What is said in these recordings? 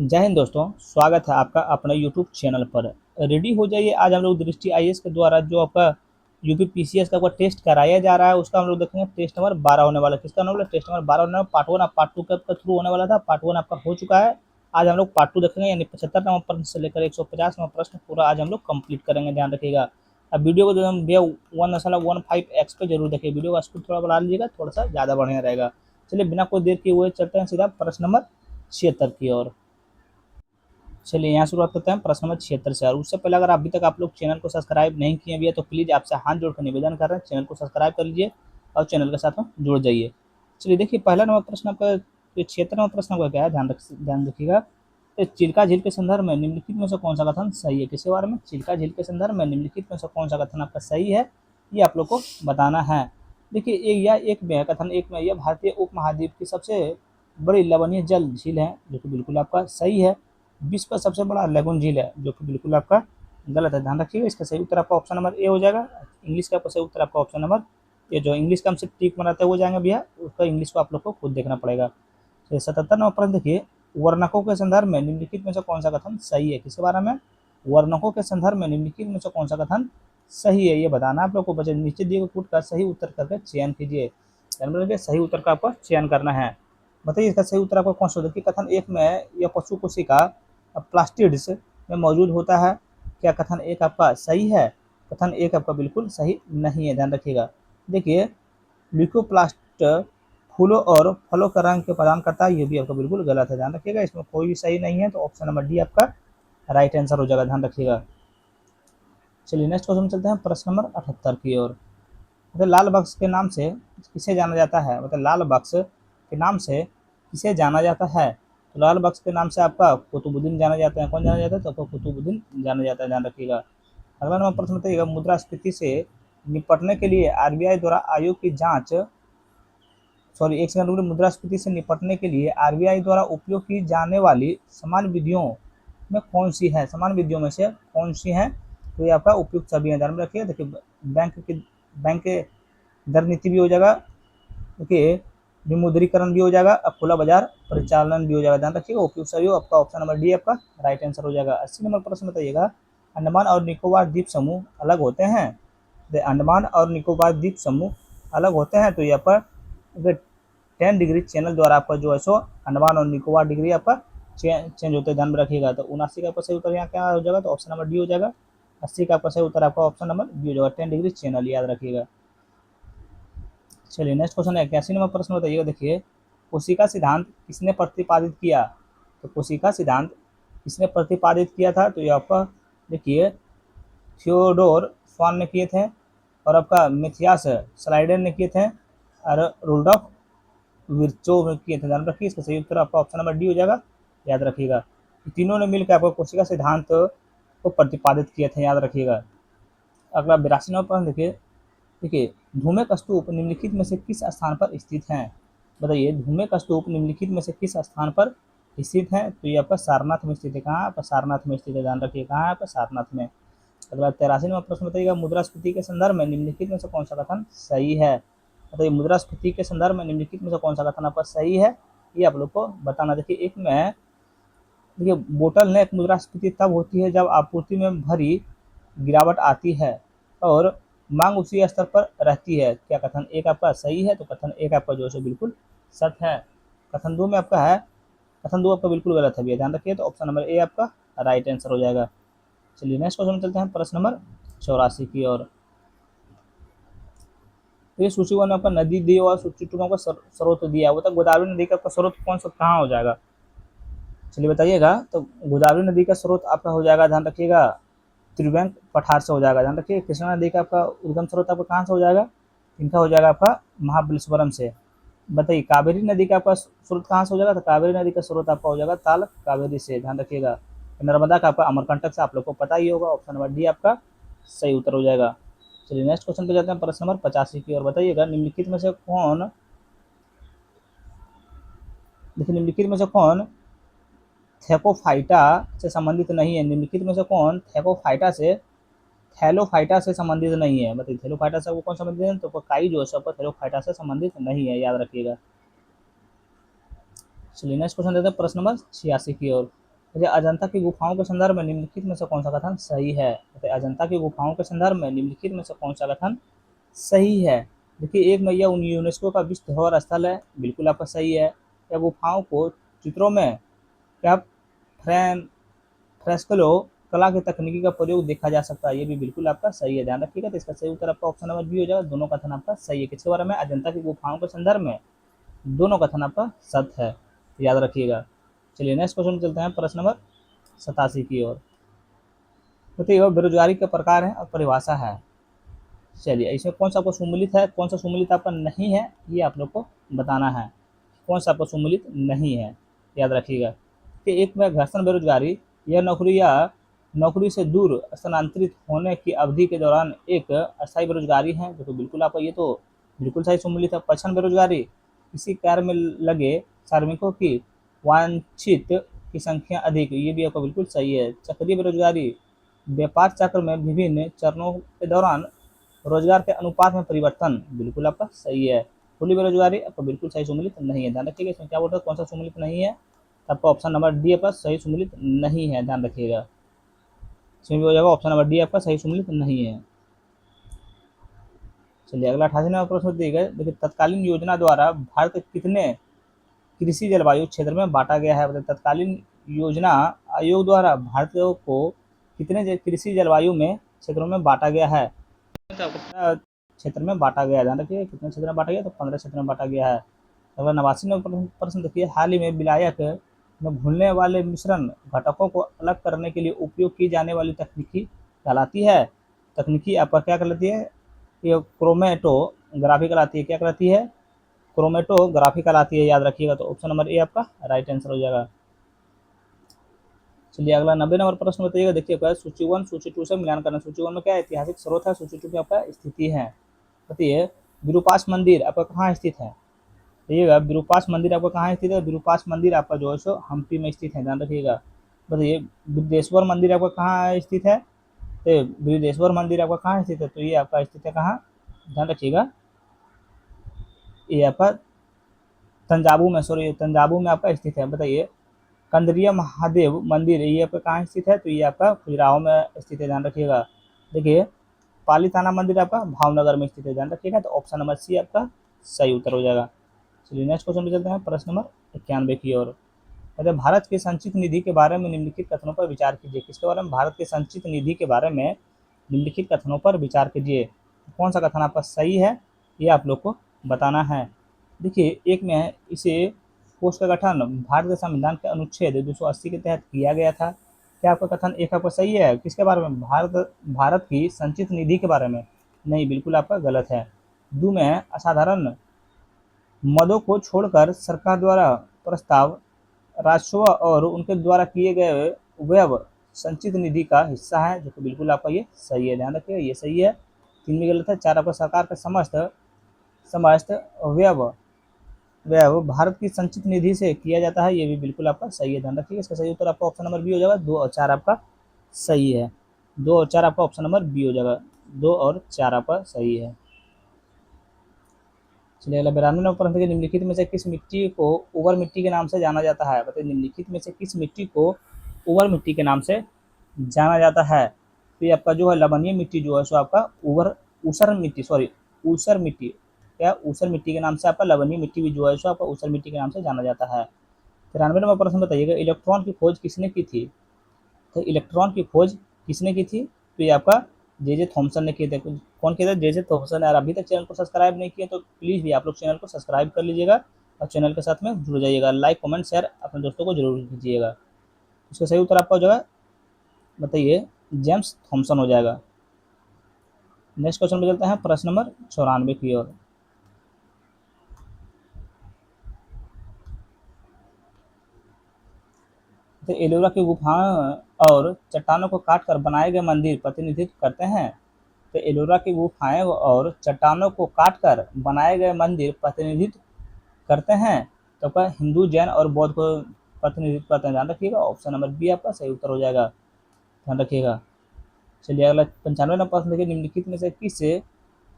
जय हिंद दोस्तों, स्वागत है आपका अपने यूट्यूब चैनल पर। रेडी हो जाइए। आज हम लोग दृष्टि आईएएस के द्वारा जो आपका यूपी पीसीएस का कोई टेस्ट कराया जा रहा है उसका हम लोग देखेंगे। टेस्ट नंबर 12 होने वाला है। किसका होने वाला है? टेस्ट नंबर 12 होने वाला। पार्ट 1 पार्ट 2 के थ्रू होने वाला था। पार्ट 1 आपका हो चुका है। आज हम लोग पार्ट 2 देखेंगे, यानी 75 नंबर प्रश्न से लेकर 150 नंबर प्रश्न पूरा आज हम लोग कंप्लीट करेंगे। ध्यान रखिएगा। अब वीडियो को एकदम भैया 1:15x पे जरूर देखिए। वीडियो का स्पीड थोड़ा बढ़ा लीजिएगा, थोड़ा सा ज़्यादा बढ़िया रहेगा। चलिए बिना कोई देर किए हुए चलते हैं सीधा प्रश्न नंबर 76 की ओर। चलिए यहाँ शुरुआत करते हैं प्रश्न नंबर 76 से। और उससे पहले अगर अभी तक आप लोग चैनल को सब्सक्राइब नहीं किए भी है तो प्लीज़ आपसे हाथ जोड़कर निवेदन कर रहे हैं, चैनल को सब्सक्राइब कर लीजिए और चैनल के साथ में जुड़ जाइए। चलिए देखिए, पहला नंबर प्रश्न आपका 76 नंबर प्रश्न आपका क्या है, ध्यान रखिएगा। तो चिल्का झील के संदर्भ में निम्नलिखित में से कौन सा कथन सही है? किसके बारे में? चिल्का झील के संदर्भ में निम्नलिखित में से कौन सा कथन आपका सही है, ये आप लोग को बताना है। देखिए एक में है कथन, एक में यह भारतीय उपमहाद्वीप की सबसे बड़ी लवणीय जल झील है, जो कि बिल्कुल आपका सही है। विश्व का सबसे बड़ा लेगून झील है, जो कि बिल्कुल आपका गलत है। ध्यान रखिएगा। इसका सही उत्तर आपका ऑप्शन नंबर ए हो जाएगा। इंग्लिश का सही उत्तर आपका ऑप्शन नंबर ये, जो इंग्लिश का हमसे टिक बनाते हुए जाएंगे भैया, उसका इंग्लिश को आप लोग को खुद देखना पड़ेगा। तो 77 नंबर प्रश्न देखिए, वर्णकों के संदर्भ में निम्नलिखित में से कौन सा कथन सही है? किसके बारे में? वर्णकों के संदर्भ में निम्नलिखित में से कौन सा कथन सही है, ये बताना आप लोग को। बच्चे नीचे दिए गए कूट का सही उत्तर करके चयन कीजिए। सही उत्तर का आपको चयन करना है। बताइए इसका सही उत्तर आपका कौन सा? देखिए कथन एक में यह पशु कोशिका प्लास्टिड्स में मौजूद होता है। क्या कथन एक आपका सही है? कथन एक आपका बिल्कुल सही नहीं है। ध्यान रखिएगा। देखिए ल्यूकोप्लास्ट फूलों और फलों का रंग के प्रदान करता है, ये भी आपका बिल्कुल गलत है। ध्यान रखिएगा, इसमें कोई भी सही नहीं है, तो ऑप्शन नंबर डी आपका राइट आंसर हो जाएगा। ध्यान रखिएगा। चलिए नेक्स्ट क्वेश्चन चलते हैं प्रश्न नंबर 78 की ओर। मतलब लाल बक्स के नाम से किसे जाना जाता है? मतलब लाल बक्स के नाम से किसे जाना जाता है? तो लाल बक्स के नाम से आपका कुतुबुद्दीन जाना जाता है। कौन जाना जाता है? तो आपको कुतुबुद्दीन जाना जाता है। ध्यान रखिएगा। अगला नंबर प्रश्न बताइएगा, मुद्रास्फीति से निपटने के लिए आरबीआई द्वारा आयोग की जांच सॉरी एक सेकंड रुकिए। मुद्रास्फीति से निपटने के लिए आरबीआई द्वारा उपयोग की जाने वाली समान विधियों में कौन सी है? समान विधियों में से कौन सी है? तो ये आपका उपयुक्त सभी है। ध्यान में रखिए। देखिए बैंक के दर नीति भी हो जाएगा, देखिए विमुद्रीकरण भी हो जाएगा, अब खुला बाजार परिचालन भी हो जाएगा। ध्यान रखिएगा। उपयुक्त सभी आपका ऑप्शन नंबर डी आपका राइट आंसर हो जाएगा। 80 नंबर प्रश्न बताइएगा, अंडमान और निकोबार द्वीप समूह अलग होते हैं? अंडमान और निकोबार द्वीप समूह अलग होते हैं, तो यहाँ पर 10 डिग्री चैनल द्वारा आपका जो है सो अंडमान और निकोबार डिग्री आपका चेंज होते हैं। ध्यान में रखिएगा। तो 79 का आपका सही उत्तर यहाँ क्या हो जाएगा? तो ऑप्शन नंबर डी हो जाएगा। 80 का आपका सही उत्तर आपका ऑप्शन नंबर बी हो जाएगा। 10 डिग्री चैनल याद रखिएगा। चलिए नेक्स्ट क्वेश्चन है 81 नंबर प्रश्न बताइएगा। देखिए कोशिका सिद्धांत किसने प्रतिपादित किया? तो कोशिका सिद्धांत किसने प्रतिपादित किया था? तो ये आपका देखिए थियोडोर स्वान ने किए थे, और आपका मिथियास स्लाइडर ने किए थे, और रुडॉल्फ विर्चोव ने किए थे। ध्यान रखिए। इसका सही उत्तर आपका ऑप्शन नंबर डी हो जाएगा। याद रखिएगा। तीनों ने मिलकर आपको कोशिका सिद्धांत को प्रतिपादित किए थे। याद रखिएगा। अगला 82 नंबर प्रश्न देखिए। देखिए धूमे का स्तूप निम्नलिखित में से किस स्थान पर स्थित है? बताइए धूमे का स्तूप निम्नलिखित में से किस स्थान पर स्थित है? तो ये आपका सारनाथ में स्थित है। कहाँ? आपका सारनाथ में स्थित है। ध्यान रखिए। कहाँ है? आपका सारनाथ में। अगला 83 नंबर प्रश्न बताइएगा, मुद्रास्फीति के संदर्भ में निम्नलिखित में से कौन सा कथन सही है? बताइए मुद्रास्फीति के संदर्भ में निम्नलिखित में से कौन सा कथन आपका सही है, ये आप लोग को बताना। देखिए एक में देखिए बोतल नेक मुद्रास्फीति तब होती है जब आपूर्ति में भरी गिरावट आती है और मांग उसी स्तर पर रहती है। क्या कथन एक आपका सही है? तो कथन एक आपका जो है बिल्कुल सत्य है। कथन दो में आपका है, कथन दो आपका बिल्कुल गलत है भैया। ध्यान रखिए। तो ऑप्शन नंबर ए आपका राइट आंसर हो जाएगा। चलिए नेक्स्ट क्वेश्चन में चलते हैं प्रश्न नंबर 84 की ओर। तो ये सूची 1 में आपका नदी दी और सूची 2 में आपका स्रोत दिया हुआ था। गोदावरी नदी का आपका स्रोत कौन सा कहाँ हो जाएगा? चलिए बताइएगा। तो गोदावरी नदी का स्रोत आपका हो जाएगा, ध्यान रखिएगा, त्रिवेंक पठार से हो जाएगा। ध्यान रखिए। कृष्णा नदी का आपका उद्गम स्रोत आपका कहाँ से हो जाएगा? इनका हो जाएगा आपका महाबलेश्वरम से। बताइए कावेरी नदी का आपका स्रोत कहाँ से हो जाएगा? तो कावेरी नदी का स्रोत आपका हो जाएगा ताल कावेरी से। ध्यान रखिएगा। नर्मदा का आपका अमरकंटक से आप लोग को पता ही होगा। ऑप्शन नंबर डी आपका सही उत्तर हो जाएगा। चलिए नेक्स्ट क्वेश्चन पे जाते हैं प्रश्न नंबर 85 की ओर। बताइएगा निम्नलिखित में से कौन देखिए निम्नलिखित में से कौन थैकोफाइटा से संबंधित नहीं है? निम्नलिखित में से कौन थैलोफाइटा से संबंधित नहीं है? बताइए थैलोफाइटा से वो कौन संबंधित है? तो काई जो है थैलोफाइटा से संबंधित नहीं है। याद रखिएगा। चलिए नेक्स्ट क्वेश्चन देते हैं प्रश्न नंबर 86 की ओर। जैसे अजंता की गुफाओं के संदर्भ में निम्नलिखित में से कौन सा कथन सही है? जैसे अजंता की गुफाओं के संदर्भ में निम्नलिखित में से कौन सा कथन सही है? देखिए, एक में यह यूनेस्को का विश्व धरोहर स्थल है, बिल्कुल आपका सही है। या गुफाओं को चित्रों में क्या फ्रेस्को कला की तकनीकी का प्रयोग देखा जा सकता है, ये भी बिल्कुल आपका सही है, ध्यान रखिएगा। तो इसका सही उत्तर आपका ऑप्शन नंबर बी हो जाएगा, दोनों कथन आपका सही है। किसके बारे में? अजंता की गुफाओं के संदर्भ में दोनों कथन आपका सत्य है, याद रखिएगा। चलिए नेक्स्ट क्वेश्चन चलते हैं, प्रश्न नंबर 87 की ओर। बताइए, बेरोजगारी के प्रकार है और परिभाषा है। चलिए, इसमें कौन सा आपको सम्मिलित है, कौन सा सम्मिलित आपका नहीं है, ये आप लोग को बताना है। कौन सा आपको सम्मिलित नहीं है, याद रखिएगा। कि एक में घर्षण बेरोजगारी, यह नौकरी या नौकरी से दूर स्थानांतरित होने की अवधि के दौरान एक अस्थायी बेरोजगारी है, जो तो बिल्कुल आपका ये तो बिल्कुल सही सम्मिलित है। पक्षण बेरोजगारी, किसी कार्य में लगे श्रमिकों की वांछित की संख्या अधिक, ये भी आपका बिल्कुल सही है। चक्रीय बेरोजगारी, व्यापार चक्र में विभिन्न चरणों के दौरान रोजगार के अनुपात में परिवर्तन, बिल्कुल आपका सही है। खुली बेरोजगारी आपका बिल्कुल सही सम्मिलित नहीं है, ध्यान रखिएगा। इसमें क्या बोलता है, कौन सा सम्मिलित नहीं है? आपका ऑप्शन नंबर डी आपका सही सम्मिलित नहीं है, ध्यान रखिएगा। इसमें भी हो जाएगा ऑप्शन नंबर डी आपका सही सम्मिलित नहीं है। चलिए अगला 88 नंबर प्रश्न दिया गया। देखिए, तत्कालीन योजना द्वारा भारत के कितने कृषि जलवायु क्षेत्र में बांटा गया है? मतलब तत्कालीन योजना आयोग द्वारा भारत को कितने कृषि जलवायु में क्षेत्रों में बांटा गया है? क्षेत्र में बांटा गया है, ध्यान रखिए। कितने क्षेत्र में बांटा गया? तो 15 क्षेत्र में बांटा गया है। अगला 89 नंबर प्रश्न देखिए, हाल ही में विलायक में घुलने वाले मिश्रण घटकों को अलग करने के लिए उपयोग की जाने वाली तकनीकी कहलाती है। तकनीकी आपका क्या कहलाती है? ये क्रोमेटोग्राफी कहलाती है। क्या कहलाती है? क्रोमेटोग्राफी कहलाती है, याद रखिएगा। तो ऑप्शन नंबर ए आपका राइट आंसर हो जाएगा। चलिए अगला 90 नंबर प्रश्न बताइएगा। देखिए आपका सूची 1 सूची 2 से मिलान करना। सूची 1 में क्या ऐतिहासिक स्रोत है, सूची 2 में आपका स्थिति है। बताइए, विरूपाक्ष मंदिर आपका कहाँ स्थित है? देखिएगा, विरूपाक्ष मंदिर आपका कहाँ स्थित है? विरूपाक्ष मंदिर आपका जो है सो हम्पी में स्थित है, ध्यान रखिएगा। बताइए, विदेश्वर मंदिर आपका कहाँ स्थित है? तो विदेश्वर मंदिर आपका कहाँ स्थित है? तो ये आपका स्थित है कहाँ? ध्यान रखिएगा, ये आपका तंजावुर में आपका स्थित है। बताइए, कंदरिया महादेव मंदिर ये आपका कहाँ स्थित है? तो ये आपका खजुराहो में स्थित है, ध्यान रखिएगा। देखिए, पालीताना मंदिर आपका भावनगर में स्थित है, ध्यान रखिएगा। तो ऑप्शन नंबर सी आपका सही उत्तर हो जाएगा। चलिए नेक्स्ट क्वेश्चन पे चलते हैं, प्रश्न नंबर 91 की ओर। कहते हैं, भारत के संचित निधि के बारे में निम्नलिखित कथनों पर विचार कीजिए। किसके बारे में? भारत के संचित निधि के बारे में निम्नलिखित कथनों पर विचार कीजिए। कौन सा कथन आपका सही है, ये आप लोग को बताना है। देखिए, एक में है, इसे कोष का गठन भारत के संविधान के अनुच्छेद 280 के तहत किया गया था। क्या आपका कथन एक आपका सही है? किसके बारे में? भारत की संचित निधि के बारे में? नहीं, बिल्कुल आपका गलत है। दो में असाधारण मदों को छोड़कर सरकार द्वारा प्रस्ताव राजस्व और उनके द्वारा किए गए व्यय संचित निधि का हिस्सा है, जो कि बिल्कुल आपका ये सही है, ध्यान रखिएगा, ये सही है। 3 में गलत है। 4 आपका सरकार का समस्त समस्त व्यय व्यय भारत की संचित निधि से किया जाता है, ये भी बिल्कुल आपका सही है, ध्यान रखिएगा। इसका सही उत्तर आपका ऑप्शन नंबर बी हो जाएगा। 2 और 4 आपका सही है। 2 और 4 आपका ऑप्शन नंबर बी हो जाएगा। 2 और 4 आपका सही है। चलिए अगला 92 नंबर प्रश्न, निम्नलिखित में से किस मिट्टी को उवर मिट्टी के नाम से जाना जाता है? बताइए, निम्नलिखित में से किस मिट्टी को उवर मिट्टी के नाम से जाना जाता है? तो ये आपका जो है लवणीय मिट्टी जो है सो आपका ऊसर मिट्टी, क्या ऊसर मिट्टी के नाम से आपका लवणीय मिट्टी भी जो है सो आपका ऊसर मिट्टी के नाम से जाना जाता है। 93 नंबर प्रश्न बताइएगा, इलेक्ट्रॉन की खोज किसने की थी? तो इलेक्ट्रॉन की खोज किसने की थी? तो ये आपका जे थॉमसन ने किए थे। कौन किए थे? J Thomson. यार अभी तक चैनल को सब्सक्राइब नहीं किए तो प्लीज़ भी आप लोग चैनल को सब्सक्राइब कर लीजिएगा और चैनल के साथ में जुड़ जाइएगा। लाइक कमेंट शेयर अपने दोस्तों को जरूर कीजिएगा। इसका सही उत्तर आपका हो जाएगा, बताइए, जेम्स थॉमसन हो जाएगा। नेक्स्ट क्वेश्चन में चलते हैं, प्रश्न नंबर 94 की ओर। तो एलोरा की गुफाएं और चट्टानों को काटकर बनाए गए मंदिर प्रतिनिधित्व करते हैं। तो एलोरा की गुफाएं और चट्टानों को काटकर बनाए गए मंदिर प्रतिनिधित्व करते हैं। तो आपका हिंदू, जैन और बौद्ध को प्रतिनिधित्व करते हैं, ध्यान रखिएगा। ऑप्शन नंबर बी आपका सही उत्तर हो जाएगा, ध्यान रखिएगा। चलिए अगला 95 नंबर प्रश्न देखिए, निम्नलिखित में से किस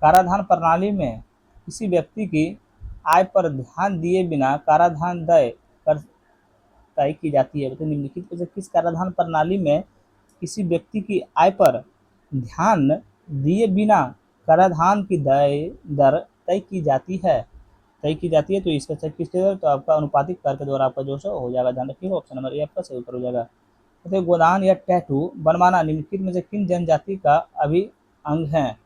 कराधान प्रणाली में किसी व्यक्ति की आय पर ध्यान दिए बिना कराधान तय कर तय की जाती है। तो निम्नलिखित में से किस कराधान प्रणाली में किसी व्यक्ति की आय पर ध्यान दिए बिना कराधान की दर तय की जाती है? तो इसका सही किसके, तो आपका अनुपातिक कर के द्वारा आपका जो है हो जाएगा। ध्यान रखिएगा, ऑप्शन नंबर ए आपका सही उत्तर हो जाएगा। तो गोदान या टैटू बनवाना निम्नलिखित में से किन जनजाति का अभी अंग है?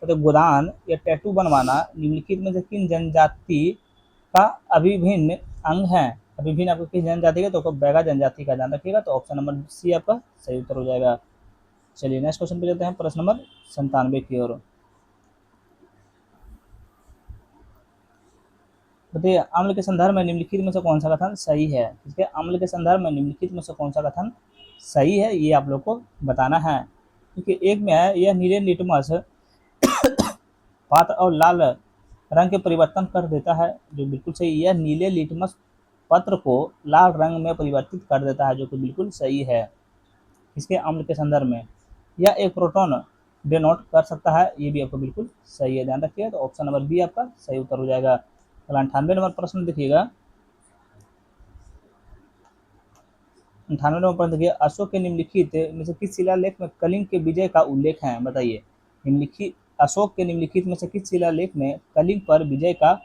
तो गोदान या टैटू बनवाना निम्नलिखित में से किन जनजाति का अभिभिन्न अंग है? अभिभिन्न आपको किस जनजाति का, तो बैगा जनजाति का। ध्यान रखिएगा, तो ऑप्शन नंबर सी आपका सही उत्तर हो जाएगा। चलिए नेक्स्ट क्वेश्चन पे जाते हैं, प्रश्न नंबर 97 की ओर। बताइए, अम्ल के संदर्भ में निम्नलिखित में से कौन सा कथन सही है? ठीक है, अम्ल के संदर्भ में निम्नलिखित में से कौन सा कथन सही है, ये आप लोग को बताना है। क्योंकि एक में है, यह नीले लिटमस पात्र और लाल रंग के परिवर्तन कर देता है, जो बिल्कुल सही। यह नीले लिटमस पत्र को लाल रंग में परिवर्तित कर देता है, जो कि बिल्कुल सही है। इसके अम्ल के संदर्भ में यह एक प्रोटॉन डिनोट कर सकता है, ये भी आपको बिल्कुल सही है। ध्यान रखिए, तो ऑप्शन नंबर बी आपका सही उत्तर हो जाएगा। 98 नंबर प्रश्न देखिएगा। 98 नंबर प्रश्न देखिए, अशोक के निम्नलिखित में से किस शिलालेख में कलिंग के विजय का उल्लेख है? बताइए, निम्नलिखित अशोक के निम्नलिखित में से किस शिलालेख में कलिंग पर विजय का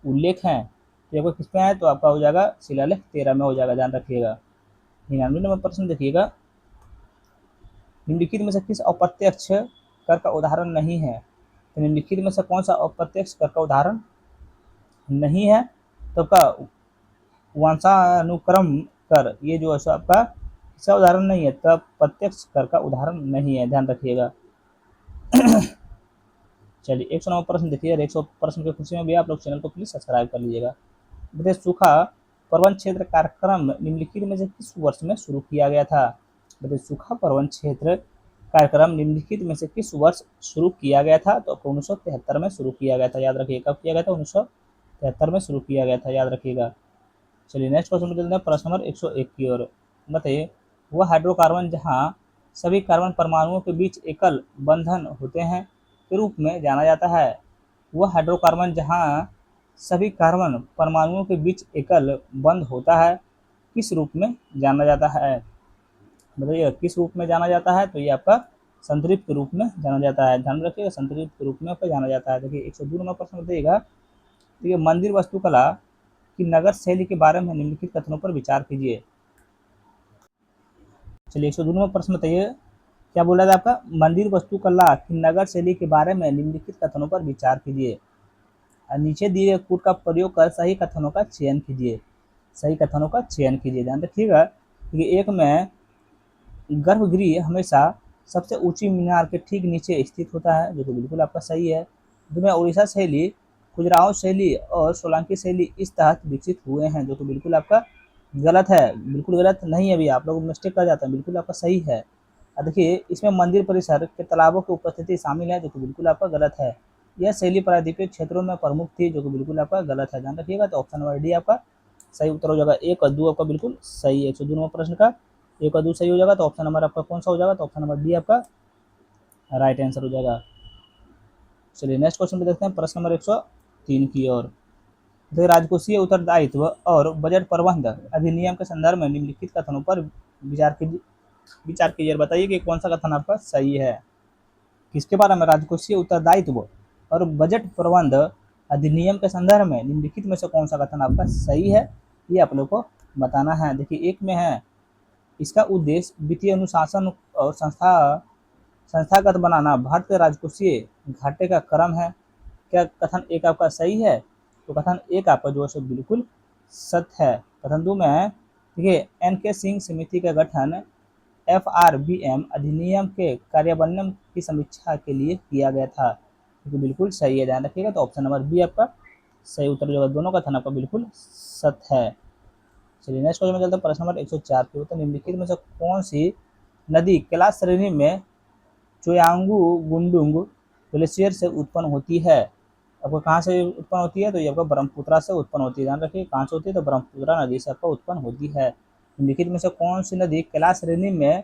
उल्लेख है? तो आपको किस में है, तो आपका हो जाएगा शिलालेख 13 में हो जाएगा। ध्यान रखिएगा। 99 नंबर प्रश्न देखिएगा, निम्नलिखित में से किस अप्रत्यक्ष कर का उदाहरण नहीं है? तो निम्नलिखित में से कौन सा अप्रत्यक्ष कर का उदाहरण नहीं है? तो आपका वंशानुक्रम कर, ये जो है आपका इसका उदाहरण नहीं है, तब प्रत्यक्ष कर का उदाहरण नहीं है। ध्यान रखिएगा। चलिए 109 प्रश्न देखिए, 100 प्रश्न के खुशी में भी आप लोग चैनल को प्लीज सब्सक्राइब कर लीजिएगा। बताइए, सूखा प्रबंध क्षेत्र कार्यक्रम निम्नलिखित में से किस वर्ष में शुरू किया गया था? बताइए, सूखा प्रबंध क्षेत्र कार्यक्रम निम्नलिखित में से किस वर्ष शुरू किया गया था? तो 1973 में शुरू किया गया था। याद रखिएगा, कब किया गया था? 1973 में शुरू किया गया था। याद रखिएगा। चलिए नेक्स्ट क्वेश्चन में चलते हैं, प्रश्न नंबर 101 की ओर। बताइए, वह हाइड्रोकार्बन जहां सभी कार्बन परमाणुओं के बीच एकल बंधन होते हैं के रूप में जाना जाता है। वह हाइड्रोकार्बन जहां सभी कार्बन परमाणुओं के बीच एकल बंध होता है, किस रूप में जाना जाता है? बताइए, किस रूप में जाना जाता है? तो ये आपका संतृप्त रूप में जाना जाता है। ध्यान रखिएगा, संतृप्त रूप में आपका जाना जाता है। देखिए 102 नंबर प्रश्न बताइएगा, देखिए मंदिर वास्तुकला की नगर शैली के बारे में निम्नलिखित कथनों पर विचार कीजिए। चलिए 102 नंबर प्रश्न बताइए, क्या बोल रहा था आपका? मंदिर वास्तुकला की नगर शैली के बारे में निम्नलिखित कथनों पर विचार कीजिए। नीचे दिए गए कूट का प्रयोग कर सही कथनों का चयन कीजिए। सही कथनों का चयन कीजिए। ध्यान रखिएगा कि एक में गर्भगृह हमेशा सबसे ऊंची मीनार के ठीक नीचे स्थित होता है, जो कि बिल्कुल आपका सही है। दो में उड़ीसा शैली, खजुराहो शैली और सोलंकी शैली इस तहत विकसित हुए हैं, जो कि बिल्कुल आपका गलत है। बिल्कुल गलत नहीं है भैया, आप लोग मिस्टेक कर जाते हैं, बिल्कुल आपका सही है। देखिए इसमें मंदिर परिसर के तालाबों की उपस्थिति शामिल है, जो कि बिल्कुल आपका गलत है। यह शैली प्रायद्वीपीय क्षेत्रों में प्रमुख थी, जो कि बिल्कुल आपका गलत है। ध्यान रखिएगा, तो ऑप्शन नंबर डी आपका सही उत्तर हो जाएगा। 1 और 2 आपका बिल्कुल सही है। 102 नंबर प्रश्न का 1 और 2 सही हो जाएगा, तो ऑप्शन नंबर आपका कौन सा हो जाएगा? तो ऑप्शन नंबर डी आपका राइट आंसर हो जाएगा। चलिए नेक्स्ट क्वेश्चन पे देखते हैं, प्रश्न नंबर 103 की ओर। देखिए, राजकोषीय उत्तरदायित्व और बजट प्रबंध अधिनियम के संदर्भ में निम्नलिखित कथनों पर विचार कीजिए। बताइए कि कौन सा कथन आपका सही है। किसके बारे में? राजकोषीय उत्तरदायित्व और बजट प्रबंध अधिनियम के संदर्भ में निम्नलिखित में से कौन सा कथन आपका सही है, ये आप लोग को बताना है। देखिए एक में है, इसका उद्देश्य वित्तीय अनुशासन और संस्थागत बनाना भारतीय राजकोषीय घाटे का क्रम है। क्या कथन एक आपका सही है? तो कथन एक आपका जो है बिल्कुल सत्य है। कथन 2 में है, देखिए एन.के. सिंह समिति का गठन एफआरबीएम अधिनियम के कार्यान्वयन की समीक्षा के लिए किया गया था, जो बिल्कुल सही है। ध्यान रखिएगा, तो ऑप्शन नंबर बी आपका सही उत्तर हो जाएगा। दोनों कथन आपका बिल्कुल सत्य है। चलिए नेक्स्ट क्वेश्चन में चलते हैं, प्रश्न नंबर 104 के उत्तर निम्नलिखित में से कौन सी नदी कैलाश श्रेणी में चोयांगू गुंडुंग ग्लेशियर से उत्पन्न होती है? आपको कहाँ से उत्पन्न होती है? तो ये आपका ब्रह्मपुत्रा से उत्पन्न होती है। ध्यान रखिए कहाँ से होती है? तो ब्रह्मपुत्रा नदी से आपका उत्पन्न होती है। निम्नलिखित में से कौन सी नदी कैलाश श्रेणी में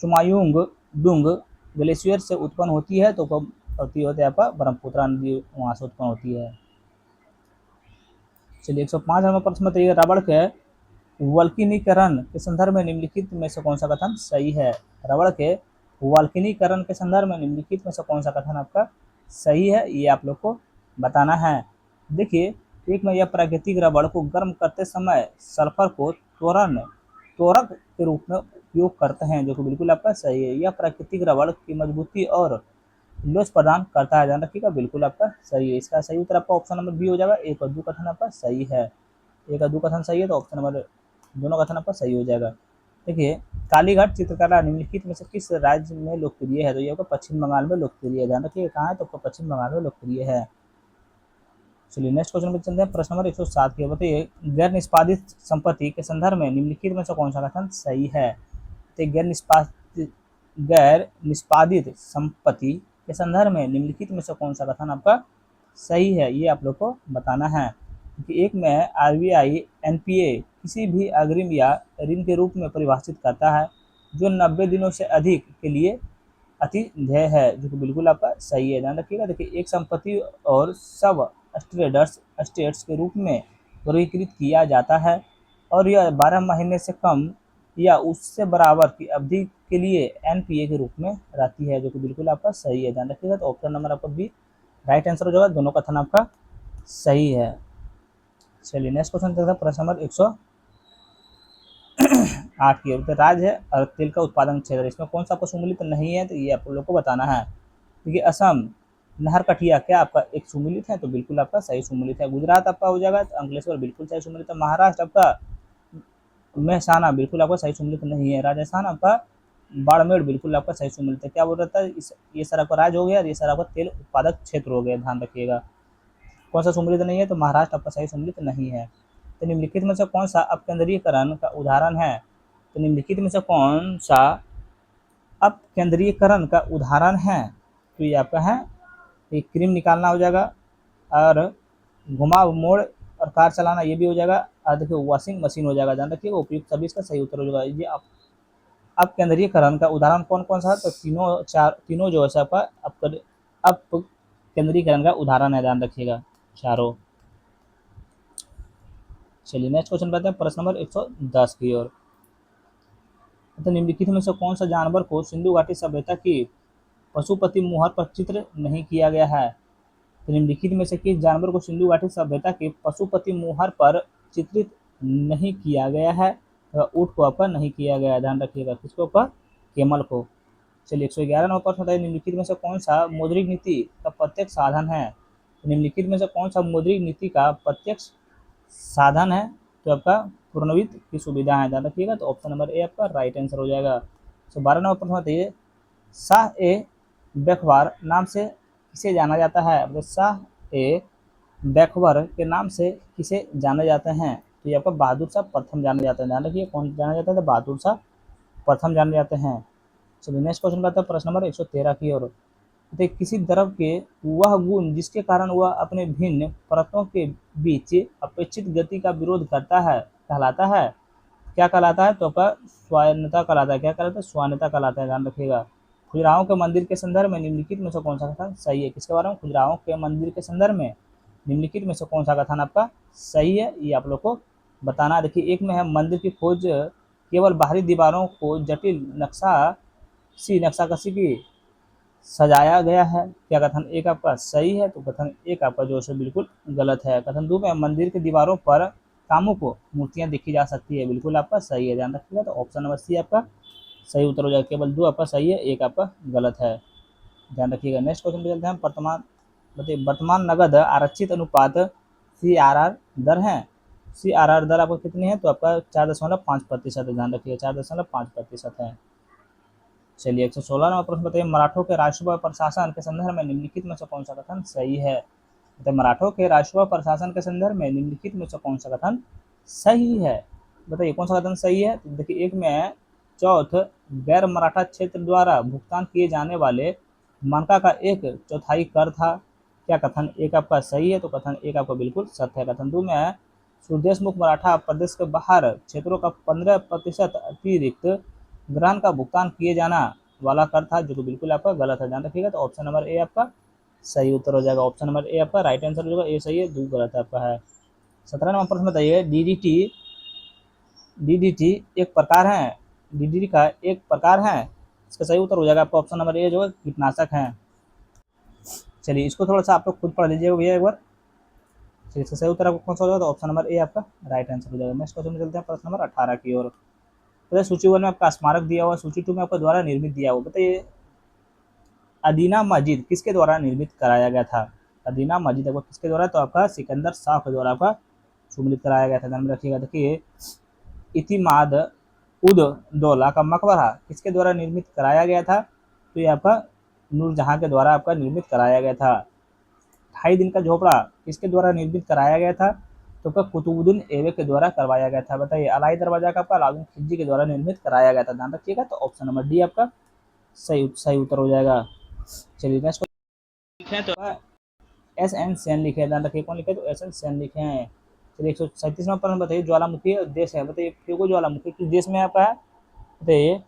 चुमायुंग डुंग ग्लेशियर से उत्पन्न होती है? तो होती है आपका ब्रह्मपुत्रा नदी, वहाँ से उत्पन्न होती है। चलिए 105 नंबर प्रश्न बताइए, रबड़ के वल्कनीकरण के संदर्भ में निम्नलिखित में से कौन सा कथन सही है। रबड़ के वल्कनीकरण के संदर्भ में निम्नलिखित में से कौन सा कथन आपका सही है, ये आप लोग को बताना है। देखिए, एक में यह प्राकृतिक रबड़ को गर्म करते समय सल्फर को त्वरक के रूप में उपयोग करते हैं, जो कि बिल्कुल आपका सही है। यह प्राकृतिक रबड़ की मजबूती और लोच प्रदान करता है, ध्यान रखिएगा, बिल्कुल आपका सही है। इसका सही उत्तर आपका ऑप्शन नंबर बी हो जाएगा। एक और दो कथन आपका सही है, एक और दो कथन सही है, तो ऑप्शन नंबर दोनों कथन आपका सही हो जाएगा। देखिए, कालीघाट चित्रकला निम्नलिखित में से किस राज्य में लोकप्रिय है, तो ये आपका पश्चिम बंगाल में लोकप्रिय है, ध्यान रखिएगा कहाँ है, तो आपका पश्चिम बंगाल में लोकप्रिय है। चलिए नेक्स्ट क्वेश्चन पे चलते हैं। प्रश्न नंबर 107 के बताइए, गैर निष्पादित संपत्ति के संदर्भ में निम्नलिखित में से कौन सा कथन सही है। तो गैर निष्पादित संपत्ति के संदर्भ में निम्नलिखित में से कौन सा कथन आपका सही है, ये आप लोग को बताना है। क्योंकि एक में आरबीआई एनपीए किसी भी अग्रिम या ऋण के रूप में परिभाषित करता है जो 90 दिनों से अधिक के लिए अतिदेय है, जो कि बिल्कुल आपका सही है, ध्यान रखिएगा। देखिए, एक संपत्ति और सब स्टेट्स के रूप में वर्गीकृत किया जाता है और यह 12 महीने से कम या उससे बराबर की अवधि के लिए एनपीए के रूप में रहती है, जो कि बिल्कुल आपका सही है, ध्यान रखिएगा। तो ऑप्शन नंबर आपका बी राइट आंसर हो जाएगा, दोनों कथन आपका सही है। चलिए नेक्स्ट क्वेश्चन देखते हैं। प्रश्न नंबर 108 की ओर राज्य है और तेल का उत्पादन क्षेत्र, इसमें कौन सा आपको सम्मिलित नहीं है, तो ये आप लोग को बताना है। देखिए, असम नहरकटिया क्या आपका एक सम्मिलित है, तो बिल्कुल आपका सही सम्मिलित है। गुजरात आपका हो जाएगा, तो अंकलेश्वर बिल्कुल सही सम्मिलित है। महाराष्ट्र आपका मेहसाना बिल्कुल आपका सही सम्मिलित नहीं है। राजस्थान आपका बाड़मेर बिल्कुल आपका सही सम्मिलित है। क्या बोल रहा था, ये सारा आपका राज्य हो गया और ये सारा आपका तेल उत्पादक क्षेत्र हो गया, ध्यान रखिएगा। कौन सा सम्मिलित नहीं है, तो महाराष्ट्र आपका सही सम्मिलित नहीं है। तो निम्नलिखित में से कौन सा अपकेंद्रीकरण का उदाहरण है, तो निम्नलिखित में से कौन सा अपकेंद्रीकरण का उदाहरण है, तो ये आपका है एक क्रीम निकालना हो जाएगा और घुमाव मोड़ और कार चलाना ये भी हो जाएगा, और देखिए वॉशिंग मशीन हो जाएगा, ध्यान रखिए उपयुक्त सभी इसका सही उत्तर हो जाएगा। ये अपकेंद्रीकरण का उदाहरण कौन कौन सा है, तो तीनों जो है आपका अपकेंद्रीकरण का उदाहरण है, ध्यान रखिएगा चारों। चलिए नेक्स्ट क्वेश्चन बताते हैं। प्रश्न नंबर 110 की ओर, तो निम्नलिखित में से कौन सा जानवर को सिंधु घाटी सभ्यता की पशुपति मुहर पर चित्र नहीं किया गया है, तो निम्नलिखित में से किस जानवर को सिंधु घाटी सभ्यता के पशुपति मुहर पर चित्रित नहीं किया गया है, तो ऊँट को आपका नहीं किया गया है, ध्यान रखिएगा, किसके ऊपर, केमल को। चलिए 111 नंबर प्रश्न बताइए, निम्नलिखित में से कौन सा मौद्रिक नीति का प्रत्यक्ष साधन है, तो निम्नलिखित में से कौन सा मौद्रिक नीति का प्रत्यक्ष साधन है, तो आपका पुनर्वित्त की सुविधा है, ध्यान रखिएगा। तो ऑप्शन नंबर ए आपका राइट आंसर हो जाएगा। तो 12 नंबर प्रश्न बताइए, शाह ए बैखबार नाम से किसे जाना जाता है, मतलब शाह ए बैखबर के नाम से किसे जाने जाते हैं, तो ये आपका बहादुर शाह प्रथम जाने जाते हैं, ध्यान रखिए कौन जाना जाता है, तो बहादुर शाह प्रथम जाने जाते हैं। चलिए नेक्स्ट क्वेश्चन बताते हैं। प्रश्न नंबर 113 की ओर, तो किसी द्रव के वह गुण जिसके कारण वह अपने भिन्न परतों के बीच अपेक्षित गति का विरोध करता है कहलाता है, क्या कहलाता है, तो आपका स्वायनता कहलाता है। क्या कहलाता है, स्वायनता कहलाता है, ध्यान रखिएगा। खुजराहों के मंदिर के संदर्भ में निम्नलिखित में से कौन सा कथन सही है, किसके बारे में, खुजराहों के मंदिर के संदर्भ में निम्नलिखित में से कौन सा कथन आपका सही है, ये आप लोग को बताना। देखिए, एक में है मंदिर की खोज केवल बाहरी दीवारों को जटिल नक्शाकशी की सजाया गया है, क्या कथन एक आपका सही है, तो कथन एक आपका जो है बिल्कुल गलत है। कथन दो में मंदिर की दीवारों पर कामुक मूर्तियां देखी जा सकती है, बिल्कुल आपका सही है, ध्यान रखिएगा। तो ऑप्शन नंबर सी आपका सही उत्तर हो जाएगा। केवल दो आपका सही है, एक आपका गलत है, ध्यान रखिएगा। नेक्स्ट क्वेश्चन पे चलते हैं। वर्तमान नगद आरक्षित अनुपात CRR दर है, CRR दर आपको कितनी है, तो आपका 4.5% है, ध्यान रखिएगा 4.5% है। चलिए 116 नंबर प्रश्न बताइए, मराठों के राजस्व प्रशासन के संदर्भ में निम्नलिखित में से कौन सा कथन सही है, तो मराठों के राजस्व प्रशासन के संदर्भ में निम्नलिखित में से कौन सा कथन सही है, बताइए कौन सा कथन सही है। तो देखिए, एक में चौथ गैर मराठा क्षेत्र द्वारा भुगतान किए जाने वाले मानका का 1/4 कर था, क्या कथन एक आपका सही है, तो कथन एक आपका बिल्कुल सत्य है। कथन दो में है सुदेशमुख मराठा प्रदेश के बाहर क्षेत्रों का 15% अतिरिक्त ग्रहण का भुगतान किए जाना वाला कर था, जो कि बिल्कुल आपका गलत है, ध्यान रखिएगा। तो ऑप्शन नंबर ए आपका सही उत्तर हो जाएगा। ऑप्शन नंबर ए आपका राइट आंसर हो जाएगा, ए सही है, दो गलत आपका है। 17 नंबर प्रश्न बताइए, डीडीटी एक प्रकार है, डीडीटी का एक प्रकार है। इसका सही उत्तर हो जाएगा आपका ऑप्शन नंबर ए जो है कीटनाशक है। चलिए इसको थोड़ा सा आप लोग खुद पढ़ लीजिएगा भैया एक बार। चलिए इसका सही उत्तर आपको कौन सा हो जाएगा, तो ऑप्शन नंबर ए आपका राइट आंसर हो जाएगा। नेक्स्ट क्वेश्चन में चलते हैं प्रश्न नंबर 18 की ओर। तो सूची 1 में आपका स्मारक दिया हुआ, सूची 2 में आपका द्वारा निर्मित दिया हुआ। बताइए अदीना मस्जिद किसके द्वारा निर्मित कराया गया था। अदीना मस्जिद आपको किसके द्वारा, तो आपका सिकंदर शाह के द्वारा आपका सुमिलित कराया गया था। ध्यान में रखिएगा। देखिए इतिमाद उद दौला का मकबरा किसके द्वारा निर्मित कराया गया था, तो ये आपका नूरजहां के द्वारा आपका निर्मित कराया गया था। 2.5 दिन का झोपड़ा किसके द्वारा निर्मित कराया गया था, तो आपका कुतुबुद्दीन ऐबक के द्वारा करवाया गया था। बताइए अलाई दरवाजा का आपका अलाउद्दीन खिलजी के द्वारा निर्मित कराया गया था। ध्यान रखिएगा। तो ऑप्शन नंबर डी आपका सही उत्तर हो जाएगा। चलिए नेक्स्ट लिखे हैं, तो एस एन सेन लिखे हैं। ध्यान रखिए कौन लिखे, तो एस एन सेन लिखे हैं। चलिए 137वां प्रश्न बताइए ज्वालामुखी देश है। बताइए फ्यूगो ज्वालामुखी किस देश में आपका है, बताइए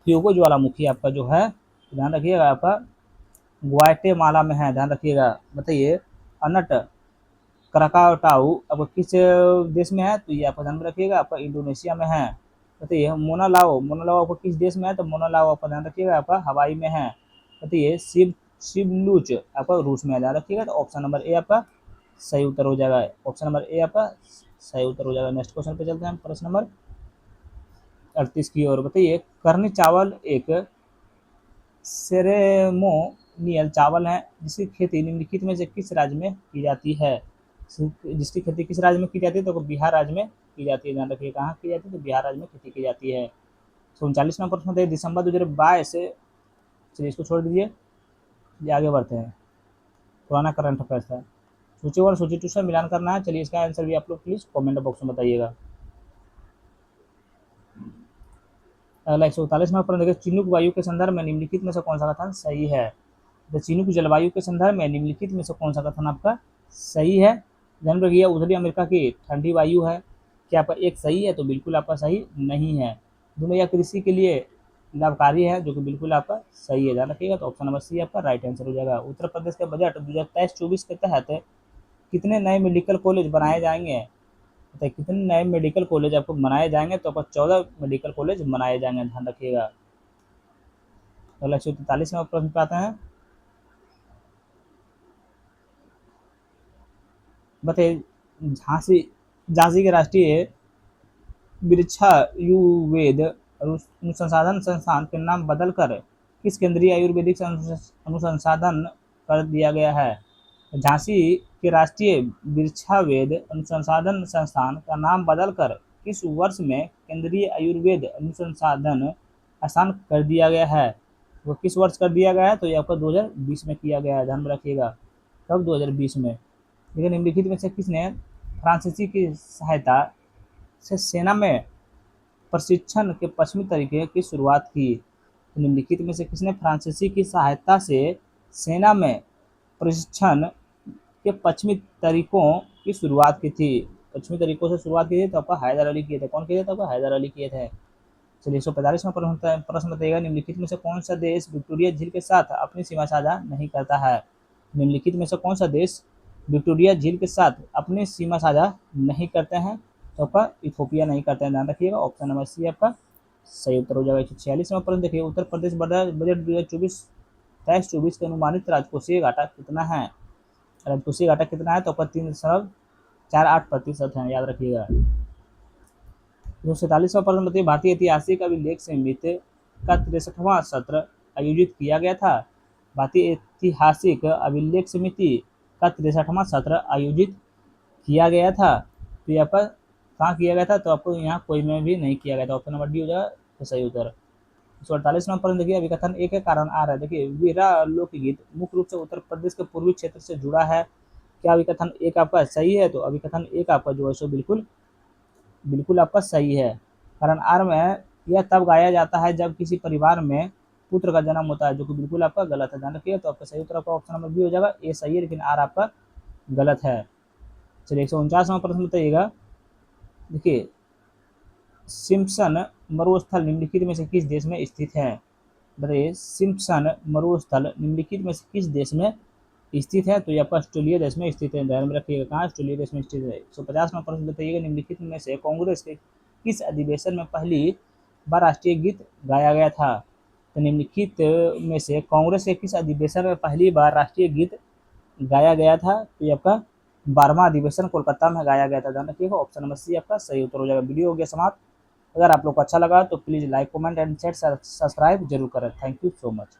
फ्यूगो ज्वालामुखी आपका जो है, ध्यान रखिएगा आपका ग्वाटेमाला में है। ध्यान रखिएगा। बताइए अनट कराकाटाऊ आपको किस देश में है, तो ये आपका ध्यान रखिएगा आपका इंडोनेशिया में है। बताइए मोनालाओ आपको किस देश में है, तो मोनालाओ आपका ध्यान रखिएगा आपका हवाई में है। बताइए शिवलूच आपका रूस में है। ध्यान रखिएगा। तो ऑप्शन नंबर ए आपका सही उत्तर हो जाएगा। ऑप्शन नंबर ए आपका सही उत्तर हो जाएगा। नेक्स्ट क्वेश्चन पे चलते हैं प्रश्न नंबर 38 की ओर। बताइए करनी चावल एक सेरेमोनियल चावल है जिसकी खेती निम्नलिखित में से किस राज्य में की जाती है। जिसकी खेती किस राज्य में की जाती है, तो बिहार राज्य में की जाती है। ध्यान रखिए कहाँ की जाती है, तो बिहार राज्य में खेती की जाती है। 39वां प्रश्न है दिसंबर 2022 से, चलिए इसको छोड़ दीजिए, ये आगे बढ़ते हैं। पुराना करंट अफेयर्स है। सूची 1 सूची 2 से मिलान करना है। चलिए इसका आंसर भी आप लोग प्लीज कमेंट बॉक्स में बताइएगा। अगला 141वां प्रश्न देखिए चिनुक वायु के संदर्भ में निम्नलिखित में से कौन सा कथन सही है। तो चिनुक जलवायु के संदर्भ में निम्नलिखित में से कौन सा कथन आपका सही है। ध्यान रखिए उत्तरी अमेरिका की ठंडी वायु है, क्या आपका एक सही है, तो बिल्कुल आपका सही नहीं है। दोनों या कृषि के लिए लाभकारी है, जो कि बिल्कुल आपका सही है। ध्यान रखिएगा। तो ऑप्शन नंबर सी आपका राइट आंसर हो जाएगा। उत्तर प्रदेश के बजट 2023-24 के तहत कितने नए मेडिकल कॉलेज बनाए जाएंगे। तो कितने नए मेडिकल कॉलेज आपको बनाए जाएंगे, तो आपको 14 मेडिकल कॉलेज बनाए जाएंगे। ध्यान रखिएगा। अगला 143वां प्रश्न पे आते हैं। बताइए झांसी झांसी के राष्ट्रीय वृक्षायुर्वेद अनुसंधान संस्थान के नाम बदलकर किस केंद्रीय आयुर्वेदिक अनुसंधान कर दिया गया है। झांसी के राष्ट्रीय वृक्षावेद अनुसंधान संस्थान का नाम बदलकर किस वर्ष में केंद्रीय आयुर्वेद अनुसंधान संस्थान कर दिया गया है। वो किस वर्ष कर दिया गया है, तो ये आपका 2020 में किया गया है। ध्यान में रखिएगा। कब, 2020 में। लेकिन निम्नलिखित में से किसने फ्रांसीसी की सहायता से सेना में प्रशिक्षण के पश्चिमी तरीके की शुरुआत की। निम्नलिखित में से किसने फ्रांसीसी की सहायता से सेना में प्रशिक्षण के पश्चिमी तरीकों की शुरुआत की थी। पश्चिमी तरीकों से शुरुआत की थी, तो आपका हैदर अली किए थे। कौन किए थे, तो आपका हैदर अली किए थे। चलिए 145वां प्रश्न बताइएगा निम्नलिखित में से कौन सा देश विक्टोरिया झील के साथ अपनी सीमा साझा नहीं करता है। निम्नलिखित में से कौन सा देश विक्टोरिया झील के साथ अपनी सीमा साझा नहीं करते हैं, तो आपका इथोपिया नहीं करते हैं। ध्यान रखिएगा। ऑप्शन नंबर सी आपका सही उत्तर हो जाएगा। 146वां प्रश्न देखिए उत्तर प्रदेश बजट 2023-24 के अनुमानित राजकोषीय घाटा कितना है। राजकोषीय घाटा कितना है, तो आपका 3.48% है। याद रखिएगा। 147वां प्रश्न बताइए भारतीय ऐतिहासिक अभिलेख समिति का 63वां सत्र आयोजित किया गया था। भारतीय ऐतिहासिक अभिलेख समिति का 63वां सत्र आयोजित किया गया था। तो ये आपका कहाँ किया गया था, तो आपको यहाँ कोई में भी नहीं किया गया था। ऑप्शन नंबर डी हो जाएगा तो सही उत्तर। 148वां प्रश्न देखिए अभिकथन एक के कारण आ रहा है। देखिए वीरा लोकगीत मुख्य रूप से उत्तर प्रदेश के पूर्वी क्षेत्र से जुड़ा है। क्या अभिकथन एक आपका सही है, तो अभिकथन एक आपका जो है सो बिल्कुल बिल्कुल आपका सही है। कारण आर में यह तब गाया जाता है जब किसी परिवार में पुत्र का जन्म होता है, जो कि बिल्कुल आपका गलत है। ध्यान रखिए। तो आपका सही उत्तर आपका ऑप्शन नंबर बी हो जाएगा। ए सही है, लेकिन आर आपका गलत है। चलिए 149वां प्रश्न बताइएगा। देखिए सिम्पसन मरुस्थल निम्नलिखित में से किस देश में स्थित है। बताइए सिम्पसन मरुस्थल निम्नलिखित में से किस देश में स्थित है, तो ये आपका ऑस्ट्रेलिया देश में स्थित है। ध्यान में रखिएगा कहाँ ऑस्ट्रेलिया देश में स्थित है। 150वां प्रश्न बताइएगा निम्नलिखित में से कांग्रेस के किस अधिवेशन में पहली बार राष्ट्रीय गीत गाया गया था? तो निम्नलिखित में से कांग्रेस के किस अधिवेशन में पहली बार राष्ट्रीय गीत गाया गया था? तो ये आपका 12वां अधिवेशन कोलकाता में गाया गया था। ध्यान रखिएगा, ऑप्शन नंबर सी आपका सही उत्तर हो जाएगा। वीडियो हो गया समाप्त। अगर आप लोग को अच्छा लगा तो please like, comment and share, subscribe जरूर करें। Thank you so much.